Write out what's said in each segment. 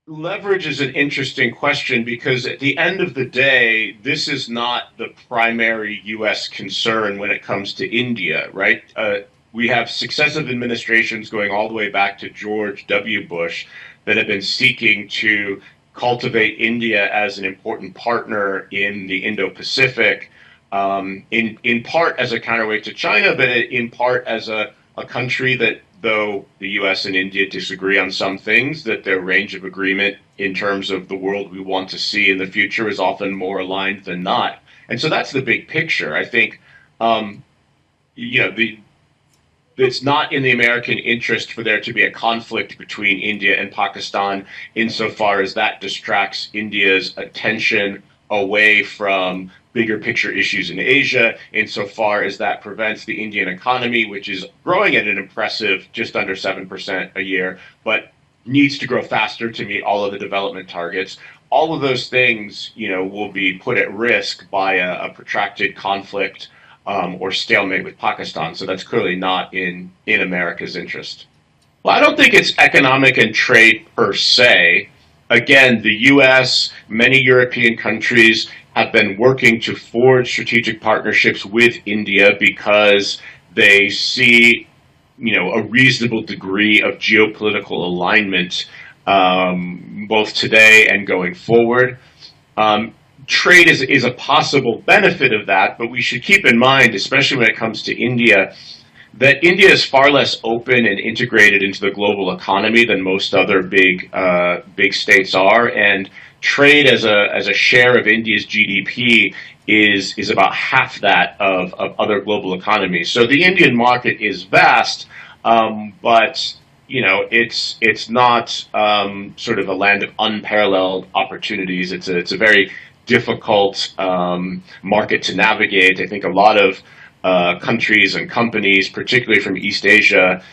Leverage is an interesting question because at the end of the day, this is not the primary U.S. concern when it comes to India, right? We have successive administrations going all the way back to George W. Bush that have been seeking to cultivate India as an important partner in the Indo-Pacific, in part as a counterweight to China, but in part as a country that, though the US and India disagree on some things, that their range of agreement in terms of the world we want to see in the future is often more aligned than not. And so that's the big picture. I think, um, you know, the it's not in the American interest for there to be a conflict between India and Pakistan insofar as that distracts India's attention away from bigger picture issues in Asia, insofar as that prevents the Indian economy, which is growing at an impressive just under 7% a year, but needs to grow faster to meet all of the development targets. All of those things, will be put at risk by a protracted conflict or stalemate with Pakistan. So that's clearly not in America's interest. Well, I don't think it's economic and trade per se. Again, the U.S., many European countries have been working to forge strategic partnerships with India because they see, a reasonable degree of geopolitical alignment, both today and going forward. Trade is a possible benefit of that, but we should keep in mind, especially when it comes to India, that India is far less open and integrated into the global economy than most other big states are, and trade as a share of India's GDP is about half that of other global economies. So the Indian market is vast, but it's not sort of a land of unparalleled opportunities. It's a very difficult market to navigate. I think a lot of countries and companies, particularly from East Asia,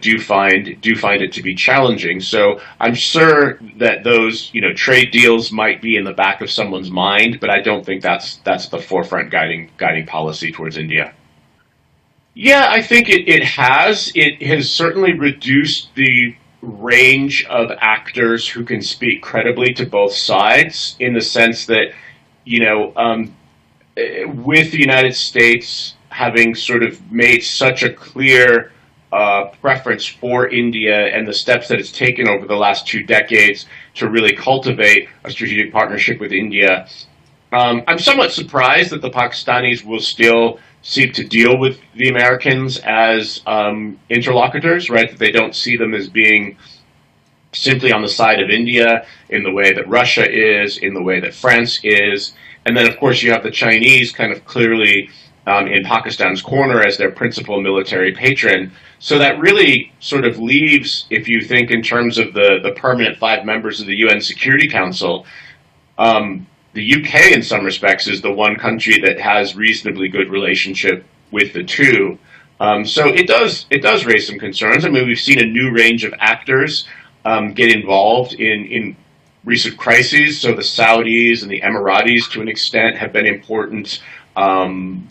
do find it to be challenging. So I'm sure that those trade deals might be in the back of someone's mind, but I don't think that's the forefront guiding policy towards India. Yeah, I think it has. It has certainly reduced the range of actors who can speak credibly to both sides, in the sense that, you know, um, with the United States having sort of made such a clear preference for India and the steps that it's taken over the last 2 decades to really cultivate a strategic partnership with India, I'm somewhat surprised that the Pakistanis will still seek to deal with the Americans as interlocutors, right? That they don't see them as being simply on the side of India in the way that Russia is, in the way that France is. And then, of course, you have the Chinese kind of clearly in Pakistan's corner as their principal military patron. So that really sort of leaves, if you think in terms of the permanent 5 members of the UN Security Council, the UK, in some respects, is the one country that has reasonably good relationship with the two. So it does raise some concerns. I mean, we've seen a new range of actors get involved in recent crises. So the Saudis and the Emiratis, to an extent, have been important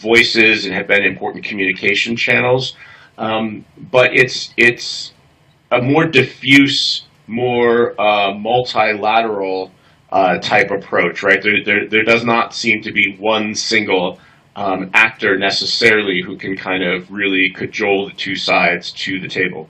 voices and have been important communication channels. But it's a more diffuse, more multilateral type approach, right? There does not seem to be one single actor necessarily who can kind of really cajole the two sides to the table.